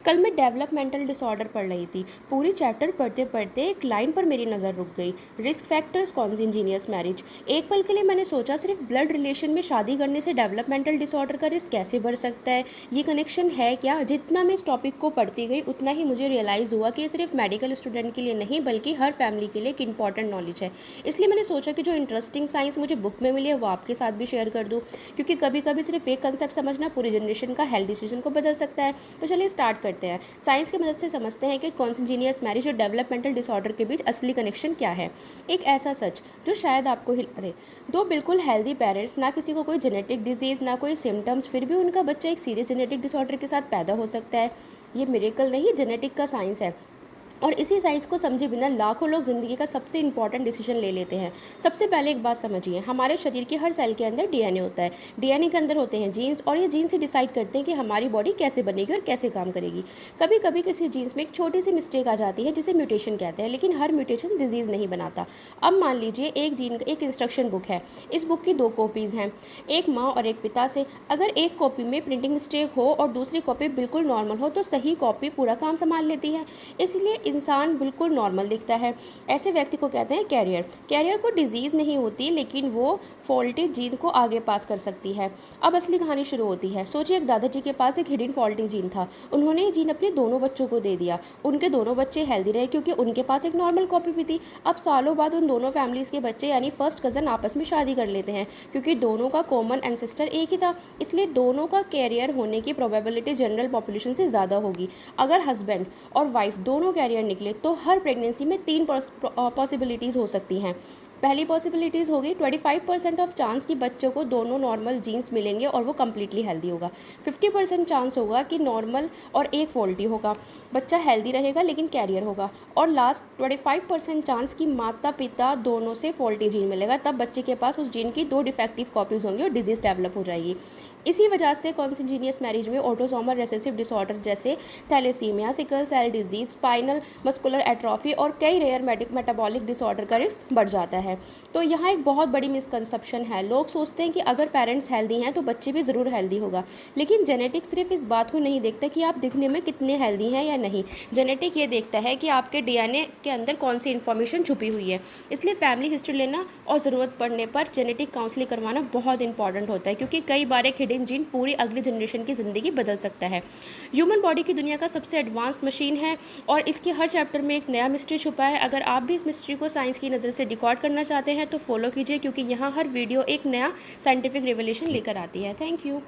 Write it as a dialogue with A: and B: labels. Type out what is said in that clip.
A: कल मैं developmental disorder पढ़ रही थी। पूरी चैप्टर पढ़ते पढ़ते एक लाइन पर मेरी नज़र रुक गई। Risk factors consanguineous marriage. एक पल के लिए मैंने सोचा सिर्फ ब्लड रिलेशन में शादी करने से डेवलपमेंटल डिसऑर्डर का रिस्क कैसे बढ़ सकता है। ये कनेक्शन है क्या। जितना मैं इस टॉपिक को पढ़ती गई उतना ही मुझे रियलाइज़ हुआ कि ये सिर्फ मेडिकल स्टूडेंट के लिए नहीं बल्कि हर फैमिली के लिए एक इंपॉर्टेंट नॉलेज है। इसलिए मैंने सोचा कि जो इंटरेस्टिंग साइंस मुझे बुक में मिली है वो आपके साथ भी शेयर कर दूँ, क्योंकि कभी कभी सिर्फ एक कंसेप्ट समझना पूरी जनरेशन का हेल्थ डिसीजन को बदल सकता है। तो चलिए स्टार्ट करते हैं। साइंस की मदद से समझते हैं कि कॉन्सिंजीनियस मैरिज और डेवलपमेंटल डिसऑर्डर के बीच असली कनेक्शन क्या है। एक ऐसा सच जो शायद आपको हिला दे। दो बिल्कुल हेल्दी पेरेंट्स, ना किसी को कोई जेनेटिक डिजीज़ ना कोई सिम्टम्स, फिर भी उनका बच्चा एक सीरियस जेनेटिक डिसऑर्डर के साथ पैदा हो सकता है। ये मिरेकल नहीं, जेनेटिक का साइंस है। और इसी साइंस को समझे बिना लाखों लोग ज़िंदगी का सबसे इंपॉर्टेंट डिसीजन ले लेते हैं। सबसे पहले एक बात समझिए, हमारे शरीर के हर सेल के अंदर डीएनए होता है। डीएनए के अंदर होते हैं जीन्स, और ये जीन्स ही डिसाइड करते हैं कि हमारी बॉडी कैसे बनेगी और कैसे काम करेगी। कभी कभी किसी जीन्स में एक छोटी सी मिस्टेक आ जाती है जिसे म्यूटेशन कहते हैं, लेकिन हर म्यूटेशन डिजीज़ नहीं बनाता। अब मान लीजिए एक जीन एक इंस्ट्रक्शन बुक है। इस बुक की दो कॉपीज़ हैं, एक माँ और एक पिता से। अगर एक कॉपी में प्रिंटिंग मिस्टेक हो और दूसरी कॉपी बिल्कुल नॉर्मल हो तो सही कॉपी पूरा काम संभाल लेती है। इसलिए इंसान बिल्कुल नॉर्मल दिखता है। ऐसे व्यक्ति को कहते हैं कैरियर। कैरियर को डिजीज़ नहीं होती, लेकिन वो फॉल्टी जीन को आगे पास कर सकती है। अब असली कहानी शुरू होती है। सोचिए एक दादाजी के पास एक हिडन फॉल्टी जीन था। उन्होंने ये जीन अपने दोनों बच्चों को दे दिया। उनके दोनों बच्चे हेल्दी रहे क्योंकि उनके पास एक नॉर्मल कॉपी भी थी। अब सालों बाद उन दोनों फैमिलीज़ के बच्चे यानी फर्स्ट कज़न आपस में शादी कर लेते हैं क्योंकि दोनों का कॉमन एंसेस्टर एक ही था। इसलिए दोनों का कैरियर होने की प्रोबेबिलिटी जनरल पॉपुलेशन से ज़्यादा होगी। अगर हस्बैंड और वाइफ दोनों कैरियर निकले तो हर प्रेगनेंसी में 3 पॉसिबिलिटीज़ हो सकती हैं। पहली पॉसिबिलिटीज़ होगी 25% ऑफ चांस कि बच्चों को दोनों नॉर्मल जीन्स मिलेंगे और वो कम्प्लीटली हेल्दी होगा। 50% चांस होगा कि नॉर्मल और एक फॉल्टी होगा, बच्चा हेल्दी रहेगा लेकिन कैरियर होगा। और लास्ट 25% चांस कि माता पिता दोनों से फॉल्टी जीन मिलेगा, तब बच्चे के पास उस जीन की 2 डिफेक्टिव कॉपीज़ होंगी और डिजीज़ डेवलप हो जाएगी। इसी वजह से कॉन्सिंजीनियस मैरिज में ऑटोसोमल रिसेसिव डिसऑर्डर जैसे thalassaemia, sickle cell disease, spinal muscular atrophy और कई रेयर मेटाबॉलिक डिसऑर्डर का रिस्क बढ़ जाता है। तो यहाँ एक बहुत बड़ी मिसकंसेप्शन है। लोग सोचते हैं कि अगर पेरेंट्स हेल्दी हैं तो बच्चे भी ज़रूर हेल्दी होगा, लेकिन जेनेटिक सिर्फ इस बात को नहीं देखता कि आप दिखने में कितने हेल्दी हैं या नहीं। जेनेटिक ये देखता है कि आपके डीएनए के अंदर कौन सी इन्फॉर्मेशन छुपी हुई है। इसलिए फैमिली हिस्ट्री लेना और ज़रूरत पड़ने पर जेनेटिक काउंसलिंग करवाना बहुत इंपॉर्टेंट होता है, क्योंकि कई बार एक हिडन जीन पूरी अगली जनरेशन की ज़िंदगी बदल सकता है। ह्यूमन बॉडी की दुनिया का सबसे एडवांस मशीन है और इसके हर चैप्टर में एक नया मिस्ट्री छुपा है। अगर आप भी इस मिस्ट्री को साइंस की नज़र से डिकोड करना चाहते हैं तो फॉलो कीजिए, क्योंकि यहाँ हर वीडियो एक नया साइंटिफिक रिवोल्यूशन लेकर आती है। Thank you.